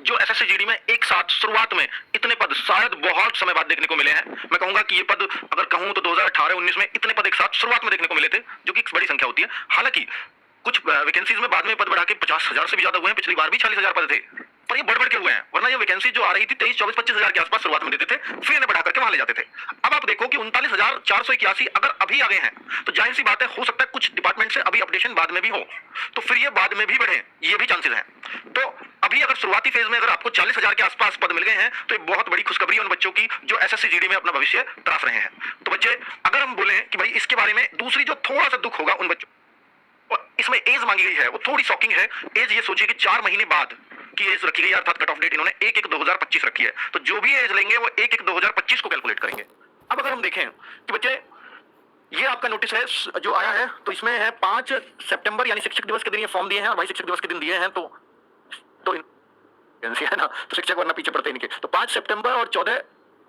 जो SSC GD में एक साथ शुरुआत में इतने पद शायद बहुत समय बाद देखने को मिले हैं। मैं कहूंगा कि ये पद अगर कहूं तो 2018-19 में इतने पद एक साथ शुरुआत में देखने को मिले थे, जो कि एक बड़ी संख्या होती है। हालांकि कुछ वैकेंसीज में बाद में पद बढ़ा के 50,000 से भी ज्यादा हुए हैं। पिछली बार भी 40,000 पद थे, पर ये बढ़ के हुए हैं। वरना ये वैकेंसी जो आ रही थी 23, 24, 25,000 के आसपास शुरुआत में देते थे, फिर इन्हें बढ़ा करके वहां ले जाते थे। अब आप देखो कि 39,481 अगर अभी आ गए हैं, तो जाहिर सी बात है, हो सकता है कुछ डिपार्टमेंट से अभी अपडेशन बाद में भी हो, तो फिर ये बाद में भी बढ़े, ये भी चांसेस हैं। तो अभी अगर शुरुआती फेज में अगर आपको 40,000 के आसपास पद मिल गए हैं, तो ये बहुत बड़ी खुशखबरी है उन बच्चों की जो एसएससी जीडी में अपना भविष्य तराश रहे हैं। तो बच्चे, अगर हम बोले कि भाई इसके बारे में दूसरी जो थोड़ा सा दुख होगा उन बच्चों, इसमें एज मांगी गई है वो थोड़ी शॉकिंग है। एज ये सोचिए कि 4 महीने बाद की एज रखी गई है, अर्थात कट ऑफ डेट इन्होंने 1/1/2025 रखी है। तो जो भी एज लेंगे वो 1/1/2025 को कैलकुलेट करेंगे। अब अगर हम देखें कि बच्चे, ये आपका नोटिस है जो आया है, तो इसमें है 5 सितंबर यानी शिक्षक दिवस के दिन ये फॉर्म दिए हैं, और भाई शिक्षक दिवस के दिन दिए हैं तो है ना, तो शिक्षक वरना पीछे पड़ते इनके। तो 5 सितंबर और 14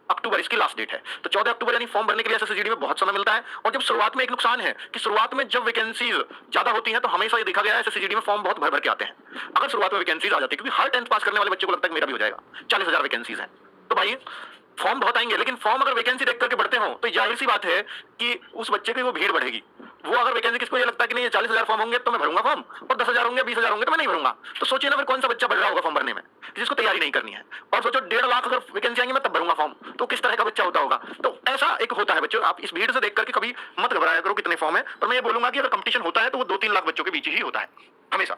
अक्टूबर इसकी लास्ट डेट है। तो 14 अक्टूबर यानी फॉर्म भरने के लिए एसएससी जीडी में बहुत समय मिलता है। और जब शुरुआत में एक नुकसान है कि शुरुआत में जब वैकेंसीज ज्यादा होती हैं, तो हमेशा ये देखा गया है एसएससी जीडी में फॉर्म बहुत भर भर के आते हैं। अगर शुरुआत में वैकेंसीज आ जाती है, क्योंकि हर 10th पास करने वाले बच्चे को लगता है कि मेरा भी हो जाएगा, 40,000 वैकेंसीज हैं, तो भाई फॉर्म बहुत आएंगे। लेकिन फॉर्म अगर वैकेंसी देख करके बढ़ते हो, तो जाहिर सी बात है कि उस बच्चे की वो भीड़ बढ़ेगी। वो अगर वैकेंसी किसको ये लगता है कि नहीं, ये 40,000 फॉर्म होंगे तो मैं भरूंगा फॉर्म, और 10,000 होंगे, 20,000 होंगे तो मैं नहीं भरूंगा। तो सोचिए ना, फिर कौन सा बच्चा बढ़ रहा होगा फॉर्म भरने में, जिसको तैयारी नहीं करनी है। और सोचो 1.5 लाख अगर वैकेंसी आएंगे मैं तब भरूंगा फॉर्म, तो किस तरह का बच्चा होता होगा। तो ऐसा एक होता है बच्चों, आप इस भीड़ से देख करके कभी मत घबराया करो कितने फॉर्म है। पर मैं ये बोलूंगा कि अगर कंपटीशन होता है तो वो 2-3 लाख बच्चों के बीच ही होता है हमेशा।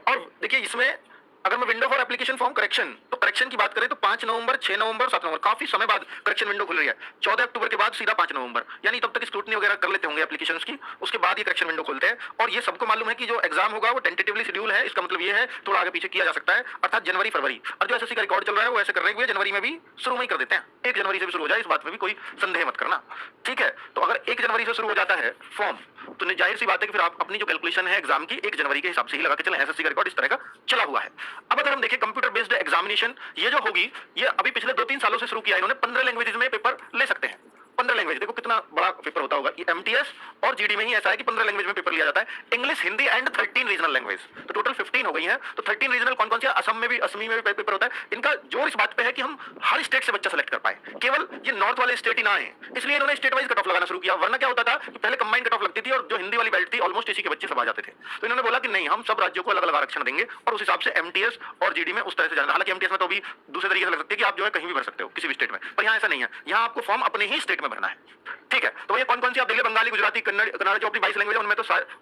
और देखिए, इसमें अगर मैं window for application form correction, तो करेक्शन की बात करें तो 5 नवंबर, 6 नवंबर, 7 नवंबर, काफी समय बाद करेक्शन विंडो खुल रही है। 14 अक्टूबर के बाद सीधा 5 नवंबर, यानी तब तक स्क्रूटनी वगैरह कर लेते होंगे एप्लीकेशंस की, उसके बाद ये करेक्शन विंडो खोलते हैं। और ये सबको मालूम है कि जो एग्जाम होगा वो टेंटेटिवली शेड्यूल है, इसका मतलब ये है थोड़ा आगे पीछे किया जा सकता है, अर्थात जनवरी फरवरी। और जो एसएससी का रिकॉर्ड चल रहा है वो ऐसे कर रहे हैं, जनवरी में भी शुरू में ही कर देते हैं, 1 जनवरी से भी शुरू हो जाए, इस बात में भी कोई संदेह मत करना, ठीक है। तो अगर 1 जनवरी से शुरू हो जाता है फॉर्म, तो जाहिर सी बात है कि फिर आप अपनी जो कैलकुलेशन है एग्जाम की 1 जनवरी के हिसाब से ही लगा के चलें। एसएससी का रिकॉर्ड इस तरह का चला हुआ है। अब अगर हम देखें कंप्यूटर बेस्ड एग्जामिनेशन, ये जो होगी, ये अभी पिछले 2-3 सालों से शुरू किया है इन्होंने। 15 लैंग्वेजेस में पेपर ले सकते हैं। 15 लैंग्वेज, देखो कितना बड़ा पेपर होता होगा। एमटीएस और जीडी में ही ऐसा है कि 15 लैंग्वेज में पेपर लिया जाता है, English, Hindi and 13 regional language, तो टोटल 15 हो गई है। तो 13 रीजनल कौन कौन सी, असम में भी, असमी में भी पेपर होता है। इनका जोर इस बात पे है कि हम हर स्टेट से बच्चा सेलेक्ट कर पाए, केवल ये नॉर्थ वाले स्टेट ही ना आए, इसलिए इन्होंने स्टेट वाइज कट ऑफ लगाना शुरू किया। वरना क्या होता था कि पहले कंबाइंड कट ऑफ लगती थी और जो हिंदी वाली बेल्ट थी ऑलमोस्ट इसी के बच्चे सब आ जाते थे। तो इन्होंने बोला कि नहीं, हम सब राज्यों को अलग अलग आरक्षण देंगे और उस हिसाब से एमटीएस और जीडी में उस तरह से जाना। हालांकि एमटीएस में तो भी दूसरे तरीके से लग सकती है कि आप जो है कहीं भी भर सकते हो किसी भी स्टेट में, पर यहाँ ऐसा नहीं है, यहाँ आपको फॉर्म अपने ही स्टेट में भरना है, ठीक है। तो ये कौन कौन सी आप देख ले, बंगाली, गुजराती, कन्नड़ जो अपनी 22 लैंग्वेज है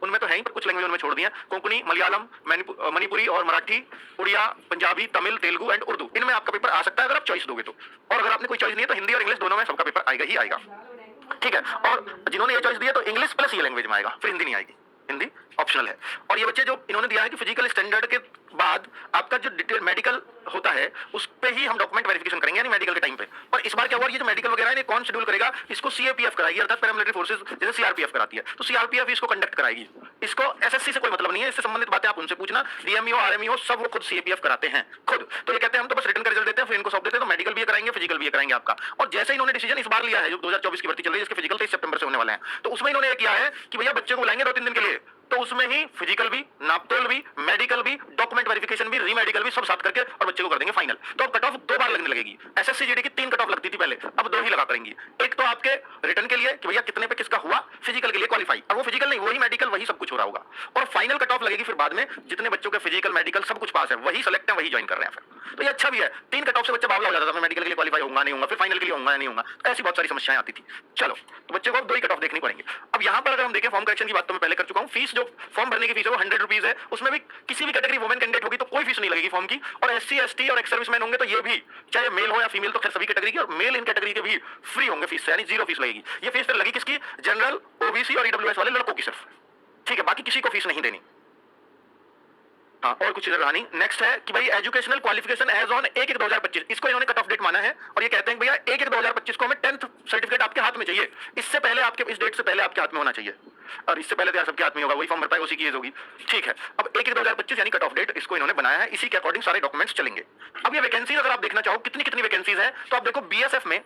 उनमें तो है ही, पर कुछ लैंग्वेज उनमें छोड़ दिया, कोंकणी, मलयालम, मणिपुरी और मराठी, उड़िया, पंजाबी, तमिल, तेलुगु एंड उर्दू, इनमें आपका पेपर आ सकता है अगर आप चॉइस दोगे तो। और अगर आपने कोई चॉइस नहीं है तो हिंदी और इंग्लिश दोनों में सबका पेपर आएगा ही आएगा, ठीक है। और जिन्होंने ये चॉइस दिया तो इंग्लिश प्लस ये लैंग्वेज में आएगा, फिर हिंदी नहीं आएगी, हिंदी ऑप्शनल है। और ये बच्चे जो इन्होंने दिया है कि फिजिकल स्टैंडर्ड के बाद आपका जो डिटेल मेडिकल होता है उस पे ही हम डॉक्यूमेंट वेरिफिकेशन करेंगे, यानी मेडिकल के टाइम पे। पर इस बार क्या हुआ, ये जो मेडिकल वगैरह है कौन शेड्यूल करेगा, इसको सीएपीएफ कराएगी, अर्थात पैरामिलिट्री फोर्सेज, जैसे सीआरपीएफ कराती है, तो सीआरपीएफ इसको कंडक्ट कराएगी। इसको एसएससी से कोई मतलब नहीं है, इससे संबंधित बातें आप उनसे पूछना। डीएमईओ, आरएमईओ सब वो खुद सीएपीएफ कराते हैं खुद। तो ये कहते हैं हम तो बस रिटर्न का रिजल्ट देते हैं, फिर इनको सौंप देते हैं, तो मेडिकल भी कराएंगे, फिजिकल भी कराएंगे आपका। और जैसे इन्होंने डिसीजन इस बार लिया है, जो 2024 की भर्ती चल रही है, इसके फिजिकल 23 सितंबर से होने वाले हैं, तो उसमें इन्होंने किया है कि भैया बच्चे को बुलाएंगे 2-3 दिन के लिए, तो उसमें ही फिजिकल भी, नापतोल भी, मेडिकल भी, डॉक्यूमेंट वेरिफिकेशन भी, रीमेडिकल भी, सब साथ करके और बच्चे को कर देंगे फाइनल। तो अब कट ऑफ 2 बार लगने लगेगी। एसएससी जीडी की 3 कट ऑफ लगती थी पहले, अब 2 ही लगा करेंगी। एक तो आपके रिटर्न के लिए कि भैया कितने पे किसका हुआ, फिजिकल के लिए क्वालिफाई, और वो फिजिकल नहीं, वही मेडिकल, वही सब कुछ हो रहा होगा। और फाइनल कट ऑफ लगेगी फिर बाद में, जितने बच्चों के फिजिकल, मेडिकल सब कुछ पास है, वही सेलेक्ट है, वही ज्वाइन कर रहे हैं फिर। तो ये अच्छा भी है, 3 कट ऑफ से बच्चा बावला हो जाता था, मैं मेडिकल के लिए क्वालिफाई होऊंगा नहीं होऊंगा, फिर फाइनल के लिए होऊंगा नहीं होऊंगा, ऐसी बहुत सारी समस्याएं आती थी। चलो, तो बच्चे को अब 2 ही कट ऑफ देखनी पड़ेंगे। अब यहाँ पर अगर हम देखें फॉर्म करेक्शन की बात तो मैं पहले कर चुका हूँ। फीस, जो फॉर्म भरने की फीस है वो 100 रुपीज है, उसमें भी किसी भी कैटेगरी वुमेन कैंडिडेट होगी तो कोई फीस नहीं लगेगी फॉर्म की। और एससी, एसटी और एक्स सर्विसमैन होंगे तो ये भी, चाहे मेल हो या फीमेल, तो खैर सभी कैटेगरी की, और मेल इन कैटेगरी के भी फ्री होंगे फीस से, यानी 0 फीस लगेगी। ये फीस फिर लगी किसकी, जनरल, ओबीसी और ईडब्ल्यूएस वाले लड़कों की सिर्फ, ठीक है, बाकी किसी को फीस नहीं देनी। हाँ, और कुछ इधर रानी नेक्स्ट है कि भाई एजुकेशनल क्वालिफिकेशन एज ऑन 1/1/2025, इसको इन्होंने कट ऑफ डेट माना है और ये कहते हैं भैया 1/1/2025 को हमें 10th सर्टिफिकेट आपके हाथ में चाहिए, इससे पहले आपके, इस डेट से पहले आपके हाथ में होना चाहिए, और इससे पहले तो यार सबके हाथ में होगा, वही फॉर्म भर पाए उसी की एज होगी, ठीक है। अब 1/1/2025 यानी कट ऑफ डेट इसको इन्होंने बनाया है, इसी के अकॉर्डिंग सारे डॉक्यूमेंट्स चलेंगे। अब ये वैकेंसीज अगर आप देखना चाहो कितनी कितनी वैकेंसीज है, तो आप देखो बीएसएफ में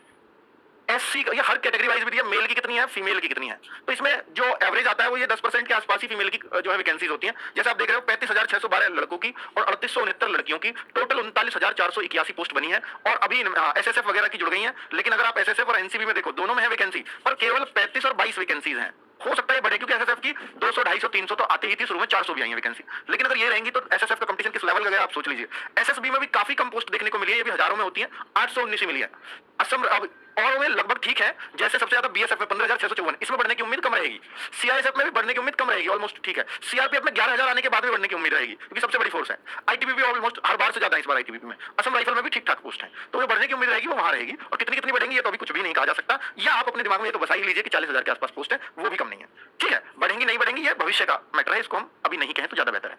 एससी ये हर कैटेगरी वाइज भी दिया, मेल की कितनी है, फीमेल की कितनी है। तो इसमें जो एवरेज आता है वो ये 10% के आसपास ही फीमेल की जो है वैकेंसीज होती हैं। जैसे आप देख रहे हो 35,612 लड़कों की और 3869 लड़कियों की, टोटल 39,481 पोस्ट बनी है। और अभी एसएसएफ वगैरह की जुड़ गई है, लेकिन अगर आप एसएसएफ और एनसीबी में देखो दोनों में है वैकेंसी, पर केवल 35 और 22 वैकेंसीज हैं। हो सकता है बढ़े, क्योंकि एसएसएफ की 200, 250, 300 तो आते ही थी, शुरू में 400 भी आई है वैकेंसी। लेकिन अगर ये रहेंगी तो एसएसएफ का कंपटीशन किस लेवल का गया आप सोच लीजिए। एसएसबी में भी काफी कम पोस्ट देखने को मिली है, ये भी हजारों में होती है, 819 ही मिली है। असम अब और में लगभग ठीक है, जैसे सबसे ज्यादा बीएसएफ में 15,654, इसमें बढ़ने की उम्मीद कम रहेगी। सीआईएसएफ में भी बढ़ने की उम्मीद कम रहेगी, ऑलमोस्ट ठीक है। सीआरपीएफ में 11,000 आने के बाद भी बढ़ने की उम्मीद रहेगी, क्योंकि सबसे बड़ी फोर्स है। आईटीबीपी ऑलमोस्ट हर बार से ज्यादा है इस बार आईटीबीपी में। असम राइफल में भी ठीक ठाक पोस्ट है, तो जो बढ़ने की उम्मीद रहेगी वो वहां रहेगी। और कितनी कितनी बढ़ेंगी ये तो अभी कुछ भी नहीं कहा जा सकता, या आप अपने दिमाग में ये तो बसा ही लीजिए कि 40,000 के आसपास पोस्ट है, वो भी कम नहीं है। ठीक है, बढ़ेंगी नहीं बढ़ेंगी ये भविष्य का मैटर है, इसको हम अभी नहीं कहें तो ज्यादा बेहतर है।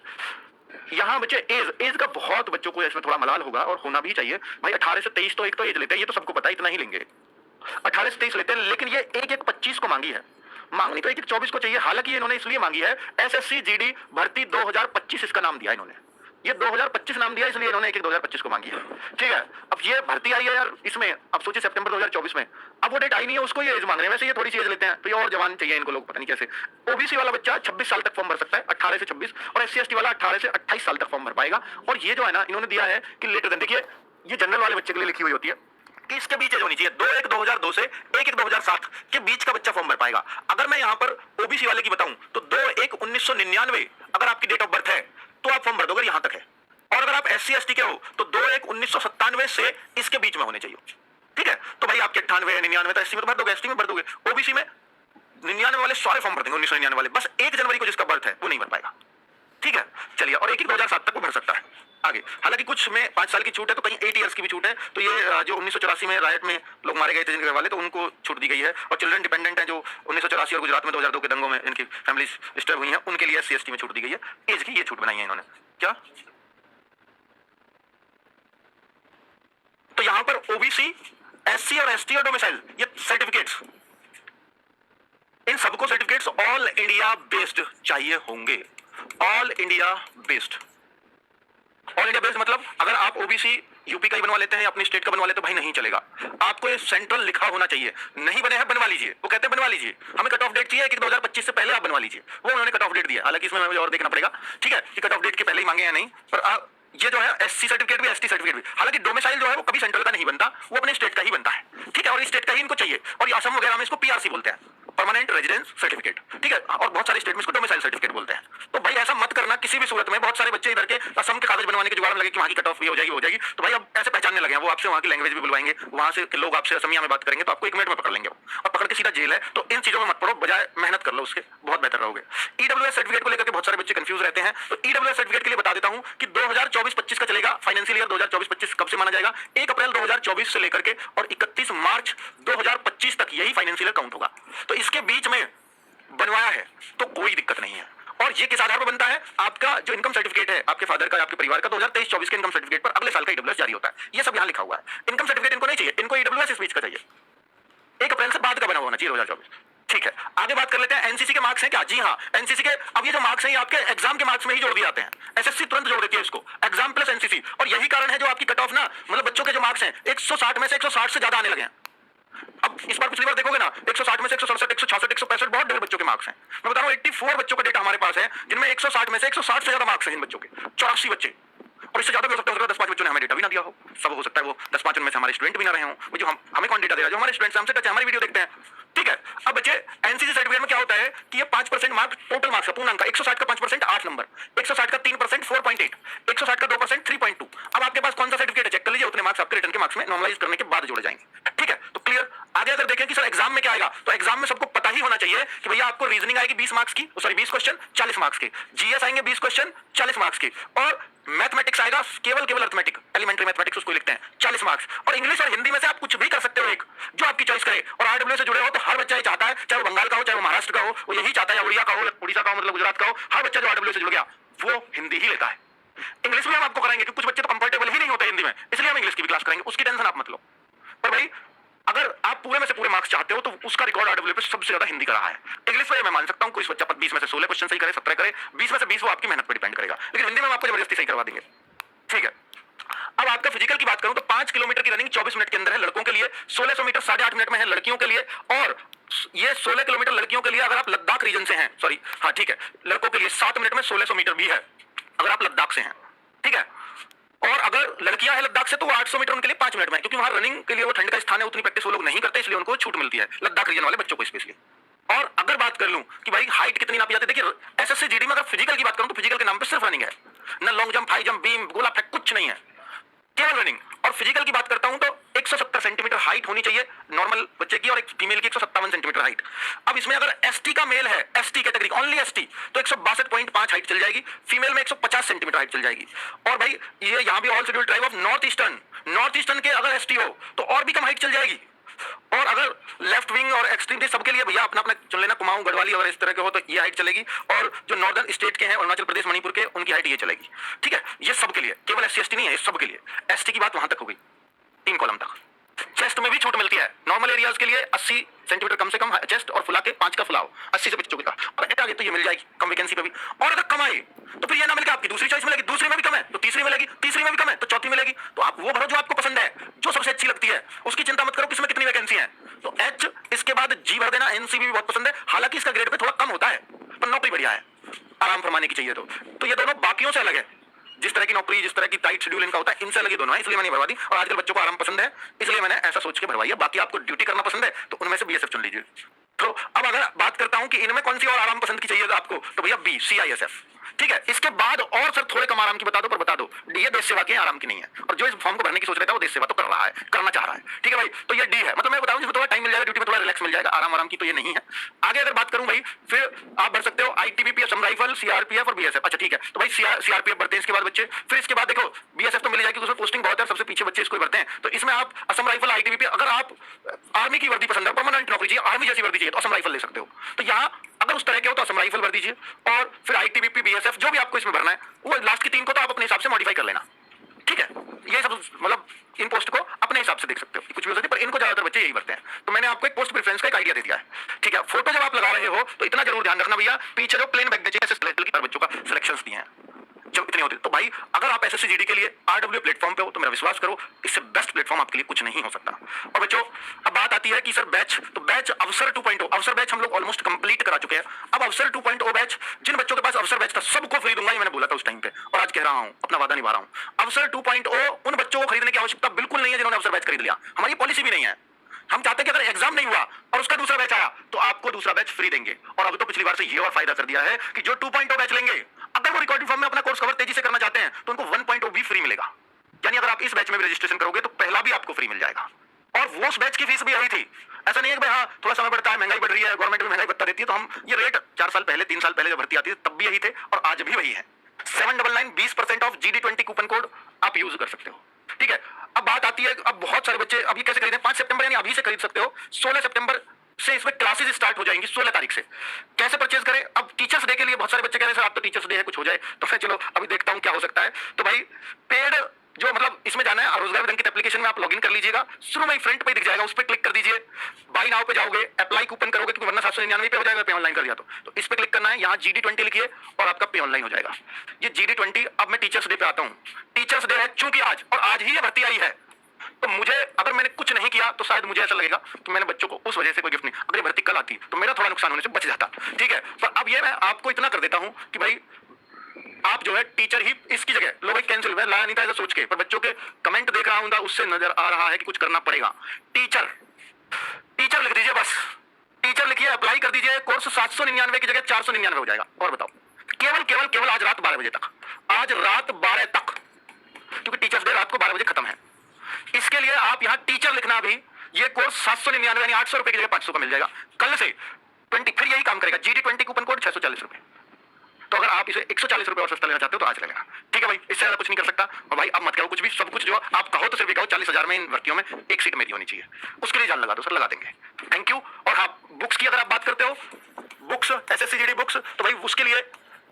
यहाँ बच्चे एज का बहुत बच्चों को इसमें थोड़ा मलाल होगा, और होना भी चाहिए भाई। 18 से 23 तो एक तो एज लेते हैं, ये तो सबको पता है, इतना ही लेंगे। 18 से 23 लेते हैं, लेकिन ये एक 25 को मांगी है, मांगनी तो एक 24 को चाहिए। हालांकि इन्होंने इसलिए मांगी है, एसएससी जीडी भर्ती 2025 इसका नाम दिया इन्होंने, ये 2025 नाम दिया, इसलिए इन्होंने 2025 को मांगी है। ठीक है, अब ये भर्ती आई है यार इसमें, अब सोचिए सितंबर 2024 में, अब वो डेट आई नहीं है, उसको ये एज मांग रहे हैं। वैसे ये थोड़ी सी एज लेते हैं, तो ये और जवान चाहिए इनको, लोग पता नहीं कैसे। ओबीसी वाला बच्चा 26 साल तक फॉर्म भर सकता है, 18 से 26, और एससी एसटी वाला 18 से 28 साल तक फॉर्म भर पाएगा। और ये जो है ना, इन्होंने दिया है कि लेटर देन, देखिए ये जनरल वाले बच्चे के लिए लिखी हुई होती है कि इसके बीच एज होनी चाहिए, 2/1/2002 से 1/1/2007 के बीच का बच्चा फॉर्म भर पाएगा। अगर मैं यहाँ पर ओबीसी वाले की बताऊं तो 2/1/1999 अगर आपकी डेट ऑफ बर्थ है तो आप फॉर्म भर दोगे, यहां तक है। और अगर आप एससी एसटी के हो तो 2/1/1997 से इसके बीच में होने चाहिए। ठीक है, तो भाई आपके 98, 99 तो एससी में तो भर दोगे, एसटी में भर दोगे। ओबीसी में 99 वाले सारे फॉर्म भर देंगे, 1999 वाले, बस 1 जनवरी को जिसका बर्थ है वो नहीं भर पाएगा। ठीक है, चलिए, और 1/1/2007 तक वो भर सकता है आगे। हालांकि कुछ में 5 साल की छूट है, तो कहीं 8 इयर्स की भी छूट है। तो ये जो 1984 में रायट में लोग मारे गए थे जिनके घर वाले, तो उनको छूट दी गई है। और चिल्ड्रन डिपेंडेंट हैं जो 1984 और गुजरात में 2002 के दंगों में इनकी फैमिली डिस्टर्ब हुई है, उनके लिए एससी एसटी में छूट दी गई है। एज की ये छूट बनाई है इन्होंने। क्या तो यहां पर ओबीसी, एससी और एसटी और डोमिसाइल, ये सर्टिफिकेट्स, इन सबको सर्टिफिकेट्स ऑल इंडिया बेस्ड चाहिए होंगे। All India based, all India based मतलब अगर आप ओबीसी यूपी का ही बनवा लेते हैं, अपनी स्टेट का बनवा लेते हैं, भाई नहीं चलेगा, आपको ये सेंट्रल लिखा होना चाहिए। नहीं बने हैं बनवा लीजिए, वो कहते हैं बनवा लीजिए, हमें कट ऑफ डेट चाहिए कि 2025 से पहले आप बनवा लीजिए, वो उन्होंने कट ऑफ डेट दिया। हालांकि इसमें मुझे और देखना पड़ेगा, ठीक है, कि कट ऑफ डेट के पहले ही मांगे या नहीं। पर ये जो है एससी सर्टिफिकेट भी, एसटी सर्टिफिकेट भी, हालांकि डोमिसाइल जो है वो कभी सेंट्रल का नहीं बनता, वो अपने स्टेट का ही बनता है। ठीक है, और इस स्टेट का ही इनको चाहिए, और असम वगैरह में इसको पीआरसी बोलते हैं, परमानेंट रेजिडेंस सर्टिफिकेट। ठीक है, और बहुत सारे स्टेट में इसको डोमिसाइल सर्टिफिकेट बोलते हैं। तो भाई ऐसा मत करना किसी भी सूरत में। बहुत सारे बच्चे इधर के असम के कागज बनवाने के जुगाड़ में लगे कि वहां की कट ऑफ भी हो जाएगी। तो भाई अब ऐसे पहचानने लगे हैं, वो आपसे वहां की लैंग्वेज भी बुलवाएंगे, वहां से लोग आपसे असमिया में बात करेंगे, तो आपको 1 मिनट में पकड़ लेंगे और पकड़ के सीधा जेल है। तो इन चीजों में मत पड़ो, बजाय मेहनत कर लो उसके, बहुत बेहतर रहोगे। ईडब्ल्यूएस सर्टिफिकेट को लेकर के बहुत सारे बच्चे कंफ्यूज रहते हैं, तो ईडब्ल्यूएस सर्टिफिकेट के लिए बता देता हूं कि 2024-25 का चलेगा। फाइनेंशियल ईयर 2024-25 कब से माना जाएगा? 1 अप्रैल 2024 से लेकर के और 31 मार्च 2025 तक, यही फाइनेंशियल ईयर काउंट होगा। तो इसके बीच में बनवाया है तो कोई दिक्कत नहीं है। और ये किस आधार पर बनता है? आपका जो इनकम सर्टिफिकेट है आपके फादर का, आपके परिवार का, 2023-24 के इनकम सर्टिफिकेट पर अगले साल का ईडब्ल्यूएस जारी होता है। ये सब यहां लिखा हुआ है। इनकम सर्टिफिकेट इनको नहीं चाहिए, इनको ईडब्ल्यूएस इस बीच का चाहिए, 1 अप्रैल से बाद का बना होना चाहिए 2024। ठीक है, आगे बात कर लेते हैं। एनसीसी के मार्क्स हैं क्या? जी हाँ, एनसीसी के अब ये जो मार्क्स हैं ये आपके एग्जाम के मार्क्स में ही जोड़ दिए जाते हैं। एसएससी तुरंत जोड़ देती है इसको, एग्जाम प्लस एनसीसी। और यही कारण है जो आपकी कट ऑफ ना, मतलब बच्चों के जो मार्क्स हैं 160 में से 160 से ज्यादा आने लगे हैं। अब इस बार पिछली बार देखोगे ना, 160 में से 167, 166, 165 बहुत ढेर बच्चों के मार्क्स हैं। मैं बता रहा हूं 84 बच्चों का डेटा हमारे पास है जिनमें 160 में से 160 से ज्यादा मार्क्स हैं इन बच्चों के, 84 बच्चे। और इससे ज्यादा भी हो सकता है 10-5 बच्चों ने हमें डेटा भी ना दिया हो, सब हो सकता है वो 10-5 उनमें से हमारे स्टूडेंट भी ना रहे हों। वो जो हमें कौन डेटा दे रहा है? जो हमारे स्टूडेंट्स हमसे टच है, हमारी वीडियो देखते हैं। ठीक है, अब बच्चे एनसीसी सर्टिफिकेट में क्या होता है कि ये 5% मार्क टोटल मार्क्स का पूर्णांक का, 160 का 5% 8 नंबर, 160 का 3% 4.8, 160 का 2% 3.2। अब आपके पास कौन सा सर्टिफिकेट है चेक कर लीजिए, उतने मार्क्स आपके रिटर्न के मार्क्स में नॉर्मलाइज करने के बाद जोड़े जाएंगे। ठीक है, तो क्लियर। आगे अगर देखें कि सर एग्जाम में क्या आएगा, तो एग्जाम में सबको पता ही होना चाहिए कि भैया आपको रीजनिंग आएगी 20 मार्क्स की, सॉरी 20 क्वेश्चन 40 मार्क्स के, जीएस आएंगे 20 क्वेश्चन 40 मार्क्स के, और मैथमेटिक्स आएगा केवल अर्थमेटिक, एलिमेंट्री मैथमेटिक्स उसको लिखते हैं, 40 मार्क्स। और इंग्लिश और हिंदी में से आप कुछ भी कर सकते हो, एक जो आपकी चॉइस करे। और आरडब्ल्यू से जुड़े हो तो हर बच्चा ये चाहता है, चाहे वो बंगाल का हो, चाहे वो महाराष्ट्र का हो, वो यही चाहता है, या उड़िया का हो, उड़ीसा का हो, मतलब गुजरात का हो, हर बच्चा जो आरडब्ल्यू से जुड़ गया वो हिंदी ही लेता है। इंग्लिश में हम आपको कराएंगे क्योंकि कुछ बच्चे तो कंफर्टेबल ही नहीं होते हिंदी में, इसलिए हम इंग्लिश की भी क्लास कराएंगे, उसकी टेंशन आप मत लो। पर भाई अगर आप पूरे में से पूरे मार्क्स चाहते हो तो उसका रिकॉर्ड आरडब्ल्यू पे सबसे ज्यादा हिंदी का रहा है। इंग्लिश में मैं मान सकता हूं कोई बच्चा 20 में से 16 क्वेश्चन सही करे, 17 करे, 20 में से 20 वो आपकी मेहनत पर डिपेंड करेगा, लेकिन हिंदी में हम आपको जबरदस्ती सही करवा देंगे। ठीक है, अब आपका फिजिकल की बात करूं तो 5 किलोमीटर की रनिंग 24 मिनट के अंदर है लड़कों के लिए, 1600 मीटर 8.5 मिनट में है लड़कियों के लिए, और ये 16 किलोमीटर लड़कियों के लिए अगर आप लद्दाख रीजन से हैं, सॉरी हाँ ठीक है, लड़कों के लिए 7 मिनट में 1600 मीटर भी है अगर आप लद्दाख से हैं, ठीक है। और अगर लड़कियां हैं लद्दाख से तो वो 800 मीटर उनके लिए 5 मिनट में, क्योंकि वहां रनिंग के लिए वो ठंड का स्थान है, उतनी प्रैक्टिस वो लोग नहीं करते, इसलिए उनको छूट मिलती है लद्दाख रीजन वाले बच्चों को स्पेशली। और अगर बात कर लूं कि भाई हाइट कितनी नापी जाती है, देखिए एसएससी जीडी में अगर फिजिकल की बात करूं तो फिजिकल के नाम पे सिर्फ रनिंग है, ना long jump, high jump, beam, गोला फेंक, कुछ नहीं है, केवल रनिंग। और फिजिकल की बात करता हूं तो 170 सेंटीमीटर हाइट होनी चाहिए नॉर्मल बच्चे की, और एक फीमेल की 157 सेंटीमीटर हाइट। अब इसमें अगर एसटी का मेल है, एसटी कैटेगरी ओनली एसटी, तो 162.5 हाइट चल जाएगी, फीमेल में 150 सेंटीमीटर हाइट चल जाएगी। और भाई ये यहां भी all scheduled tribe of north eastern के अगर एसटी हो तो और भी कम हाइट चल जाएगी। और अगर लेफ्ट विंग और एक्सट्रीम सबके लिए भैया अपना अपना चुन लेना, कुमाऊं गढ़वाली अगर इस तरह के हो तो ये हाइट चलेगी, और जो नॉर्दर्न स्टेट के हैं अरुणाचल प्रदेश मणिपुर के, उनकी हाइट ये चलेगी, ठीक है। ये सबके लिए, केवल एससी एसटी नहीं है, सबके लिए। एसटी की बात वहां तक हो गई, 3 कॉलम तक। चेस्ट में भी छूट मिलती है, नॉर्मल एरियाज के लिए 80 सेंटीमीटर कम से कम चेस्ट, और फुला के 5 का फुलाओ 80 से 75 का, और एट आगे तो ये मिल जाएगी कम वैकेंसी पे भी। और अगर कम आए तो फिर ये ना मिलेगा, आपकी दूसरी चॉइस मिलेगी, दूसरी में भी कम है तो तीसरी मिलेगी, तीसरी में भी कम है तो चौथी मिलेगी। तो आप वो भरो जो आपको पसंद है, जो सबसे अच्छी लगती है, उसकी चिंता मत करो किसमें कितनी वैकेंसी है। तो एच, इसके बाद जी भर देना। एनसीबी भी बहुत पसंद है, हालांकि इसका ग्रेड पे थोड़ा कम होता है, पर नौकरी बढ़िया है, आराम फरमाने की चाहिए तो ये दोनों बाकियों से अलग है। जिस तरह की नौकरी, जिस तरह की टाइट शेड्यूल इनका होता है, इनसे अलग ही दोनों है, इसलिए मैंने भरवा दी। और आजकल बच्चों को आराम पसंद है, इसलिए मैंने ऐसा सोच के भरवाई है। बाकी आपको ड्यूटी करना पसंद है तो उनमें से बीएसएफ चुन लीजिए। तो अब अगर बात करता हूं कि इनमें कौन सी और आराम पसंद की चाहिए आपको, तो भैया बी, सीआईएसएफ, ठीक है। इसके बाद और सर थोड़े कम आराम की बता दो, पर बता दो ये देश सेवा की आराम की नहीं है, और जो इस फॉर्म को भरने की सोच रहा है वो देश सेवा तो कर रहा है, करना चाह रहा है, ठीक है भाई। तो ये डी है, मतलब मैं बताऊं जिसमें थोड़ा टाइम मिल जाएगा, ड्यूटी में थोड़ा रिलैक्स मिल जाएगा, आराम की तो ये नहीं है। आगे अगर बात करूं भाई, फिर आप भर सकते हो आईटीबीपी, असम राइफल, सीआरपीएफ और बीएसएफ। अच्छा ठीक है, तो भाई सीआरपीएफ भरते हैं इसके बाद बच्चे। फिर इसके बाद देखो बीएसएफ तो मिल जाएगी, उसमें पोस्टिंग बहुत है, सबसे पीछे बच्चे इसको भरते हैं। तो इसमें आप असम राइफल, आईटीबीपी, अगर आप आर्मी की वर्दी पसंद है, परमानेंट नौकरी चाहिए, आर्मी जैसी वर्दी चाहिए, तो असम राइफल ले सकते हो। तो यहाँ अगर उस तरह के हो तो असम राइफल भर दीजिए, और फिर आईटीबीपी, बीएसएफ, जो भी आपको इसमें भरना है, वो लास्ट की 3 को तो आप अपने हिसाब से मॉडिफाई कर लेना, ठीक है। ये सब मतलब इन पोस्ट को अपने हिसाब से देख सकते हो, कुछ भी हो सकती है, पर इनको ज्यादातर बच्चे यही भरते हैं। तो मैंने आपको एक पोस्ट प्रेफरेंस का एक आइडिया दे दिया है, ठीक है। फोटो जब आप लगा रहे हो तो इतना जरूर ध्यान रखना भैया, पीछे जो प्लेन बैक चाहिए, बच्चों का सिलेक्शंस दिए हैं जब इतने होते, तो भाई अगर आप एसएससी जीडी के लिए आरडब्ल्यू प्लेटफॉर्म पे हो तो मेरा विश्वास करो, इससे बेस्ट प्लेटफॉर्म आपके लिए कुछ नहीं हो सकता। और बच्चों अब बात आती है कि सर बैच, तो बैच अवसर 2.0, अवसर बैच हम लोग ऑलमोस्ट कंप्लीट करा चुके हैं। अब अवसर 2.0 बैच, जिन बच्चों के पास अवसर बैच था सबको फ्री दूंगा, ये मैंने बोला था उस टाइम पे, और आज कह रहा हूं, अपना वादा निभा रहा हूं। अवसर 2.0 उन बच्चों को खरीदने की आवश्यकता बिल्कुल नहीं है जिन्होंने अवसर बैच खरीद लिया, हमारी पॉलिसी भी नहीं है। हम चाहते हैं कि अगर एग्जाम नहीं हुआ और उसका दूसरा बैच आया तो आपको दूसरा बैच फ्री देंगे। और अब तो पिछली बार से ये और फायदा कर दिया है कि जो 2.0 बैच लेंगे, अगर वो रिकॉर्डिंग फॉर्म में अपना कोर्स कवर तेजी से करना चाहते हैं तो उनको 1.0 भी फ्री मिलेगा। यानी अगर आप इस बैच में भी रजिस्ट्रेशन करोगे तो पहला भी आपको फ्री मिल जाएगा। और वो उस बैच की फीस भी यही थी, ऐसा नहीं है कि भाई हाँ थोड़ा समय बढ़ता है, महंगाई बढ़ रही है, गवर्नमेंट भी महंगाई बढ़ता देती है, तो हम ये रेट 4 साल पहले, 3 साल पहले जब भर्ती आती थी तब भी यही थे और आज भी वही है। 799 20% ऑफ GD20 कूपन कोड आप यूज कर सकते हो, ठीक है। अब बात आती है, अब बहुत सारे बच्चे अभी कैसे खरीदें, 5 सितंबर यानी अभी से खरीद सकते हो। 16 सितंबर से इसमें क्लासेस स्टार्ट हो जाएंगी, 16 तारीख से। कैसे परचेज करें, अब टीचर्स डे के लिए बहुत सारे बच्चे कह रहे हैं सर आप तो टीचर्स डे है, कुछ हो जाए, तो फिर चलो अभी देखता हूं क्या हो सकता है। तो भाई पेड जो मतलब इसमें जाना है, रोजगार विदन की एप्लीकेशन में आप लॉगिन कर लीजिएगा, शुरू में फ्रंट पे दिख जाएगा, उस पर क्लिक कर दीजिए, बाई नाउ पे जाओगे, अप्लाई कूपन करोगे क्योंकि वरना 799 पे हो जाएगा पे ऑनलाइन कर दिया तो इस पे क्लिक करना है, यहाँ GD20 लिखिए और आपका पे ऑनलाइन हो जाएगा। ये GD20। अब मैं टीचर्स डे पे आता हूँ। टीचर्स डे है चूंकि आज, और आज ही ये भर्ती आई है, तो मुझे अगर मैंने कुछ नहीं किया तो शायद मुझे ऐसा लगेगा कि मैंने बच्चों को उस वजह से कोई गिफ्ट नहीं, अगर ये भर्ती कल आती तो मेरा थोड़ा नुकसान होने से बच जाता, ठीक है। पर अब ये मैं आपको इतना कर देता हूं कि भाई आप जो है टीचर ही इसकी जगह लोग कैंसिल मैं लाया नहीं था ऐसा सोच के, पर बच्चों के कमेंट देख रहा हूं उससे नजर आ रहा है कि कुछ करना पड़ेगा। टीचर टीचर लिख दीजिए, बस टीचर लिखिए, अप्लाई कर दीजिए, कोर्स 799 की जगह 499 हो जाएगा। और बताओ, केवल केवल केवल आज रात 12 बजे तक, आज रात 12 तक, क्योंकि टीचर्स डे रात को 12 बजे खत्म है। इसके लिए आप यहां टीचर लिखना, भी ये कोर्स 799 यानी 800 रुपए की जगह 500 का मिल जाएगा। कल से 20 फिर यही काम करेगा, GD20 कूपन कोड 640 रुपए। तो अगर आप इसे 140 रुपए और सस्ता लेना चाहते हो तो आज लगेगा, ठीक है भाई, इससे ज्यादा कुछ नहीं कर सकता। और भाई अब मत कहो कुछ भी, सब कुछ जो आप कहो तो सिर्फ कहो 40,000 में इन भर्तियों में एक सीट मेरी होनी चाहिए, उसके लिए जान लगा दो सर, लगा देंगे, थैंक यू। और हाँ, बुक्स की अगर आप बात करते हो, बुक्स SSC GD बुक्स, तो भाई उसके लिए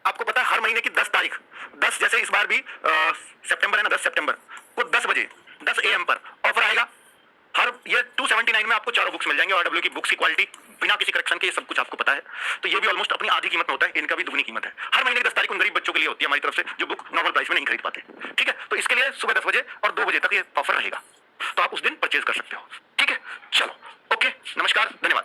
आपको पता है हर महीने की 10 तारीख, 10 जैसे इस बार भी सितंबर है ना, 10 सितंबर को 10 बजे 10 AM पर ऑफर आएगा। हर ये 279 में आपको चारों बुक्स मिल जाएंगे। RW की बुक्स की क्वालिटी बिना किसी करेक्शन के, ये सब कुछ आपको पता है। तो ये भी ऑलमोस्ट अपनी आधी कीमत में होता है, इनका भी दुगनी कीमत है। हर महीने की 10 तारीख उन गरीब बच्चों के लिए होती है हमारी तरफ से, जो बुक नॉर्मल प्राइस में नहीं खरीद पाते। ठीक है, तो इसके लिए सुबह 10 बजे और 2 बजे तक ये ऑफर रहेगा, तो आप उस दिन परचेज कर सकते हो। ठीक है, चलो, ओके, नमस्कार, धन्यवाद।